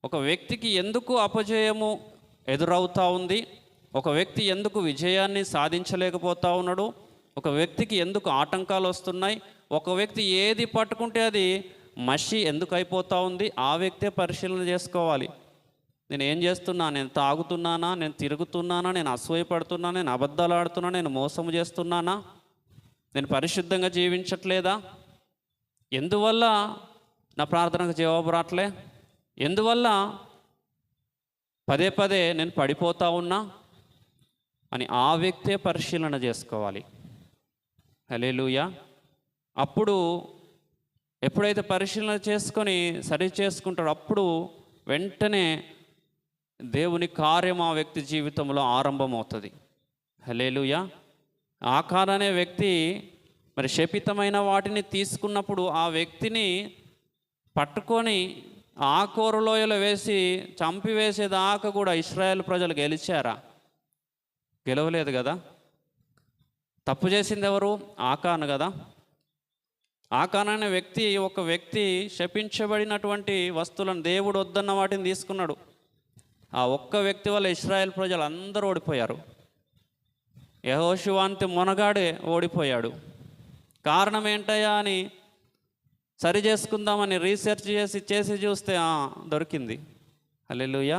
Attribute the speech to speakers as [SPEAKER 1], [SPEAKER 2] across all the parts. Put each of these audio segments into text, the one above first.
[SPEAKER 1] ఒక వ్యక్తికి ఎందుకు అపజయము ఎదురవుతూ ఉంది, ఒక వ్యక్తి ఎందుకు విజయాన్ని సాధించలేకపోతా ఉన్నాడు, ఒక వ్యక్తికి ఎందుకు ఆటంకాలు వస్తున్నాయి, ఒక వ్యక్తి ఏది పట్టుకుంటే అది మషి ఎందుకు అయిపోతూ ఉంది, ఆ వ్యక్తే పరిశీలన చేసుకోవాలి. నేను ఏం చేస్తున్నా, నేను తాగుతున్నానా, నేను తిరుగుతున్నానా, నేను అసూయపడుతున్నానా, నేను అబద్ధాలు ఆడుతున్నా, నేను మోసం చేస్తున్నానా, నేను పరిశుద్ధంగా జీవించట్లేదా, ఎందువల్ల నా ప్రార్థనకు జవాబు రావట్లే, ఎందువల్ల పదే పదే నేను పడిపోతా ఉన్నా అని ఆ వ్యక్తే పరిశీలన చేసుకోవాలి. హల్లెలూయా. అప్పుడు ఎప్పుడైతే పరిశీలన చేసుకొని సరి చేసుకుంటాడో అప్పుడు వెంటనే దేవుని కార్యం ఆ వ్యక్తి జీవితంలో ఆరంభమవుతుంది. హల్లెలూయా. ఆకాన్ అనే వ్యక్తి మరి శపితమైన వాటిని తీసుకున్నప్పుడు ఆ వ్యక్తిని పట్టుకొని ఆకోరు లోయలో వేసి చంపివేసేదాకా కూడా ఇశ్రాయేల్ ప్రజలు గెలిచారా? గెలవలేదు కదా. తప్పు చేసింది ఎవరు? ఆకాన్ కదా. ఆకాన్ అనే వ్యక్తి, ఒక వ్యక్తి శపించబడినటువంటి వస్తువులను, దేవుడు వద్దన్న వాటిని తీసుకున్నాడు. ఆ ఒక్క వ్యక్తి వల్ల ఇశ్రాయేల్ ప్రజలు అందరూ ఓడిపోయారు. యెహోషువ అంతే మొనగాడే ఓడిపోయాడు. కారణం ఏంటయ్యా అని సరి చేసుకుందామని రీసెర్చ్ చేసి చూస్తే దొరికింది. హల్లెలూయా.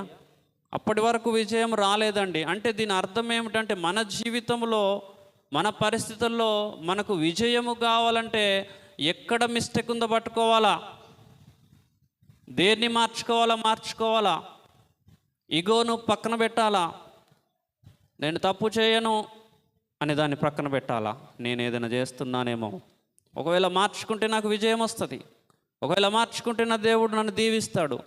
[SPEAKER 1] అప్పటి వరకు విజయం రాలేదండి. అంటే దీని అర్థం ఏమిటంటే మన జీవితంలో, మన పరిస్థితుల్లో మనకు విజయము కావాలంటే ఎక్కడ మిస్టేక్ ఉందో పట్టుకోవాలా, దేన్ని మార్చుకోవాలా, ఇగోను పక్కన పెట్టాలా, నేను తప్పు చేయను అని దాన్ని ప్రక్కన పెట్టాలా. నేను ఏదైనా చేస్తున్నానేమో, ఒకవేళ మార్చుకుంటే నాకు విజయం వస్తుంది, ఒకవేళ మార్చుకుంటే నా దేవుడు నన్ను దీవిస్తాడు,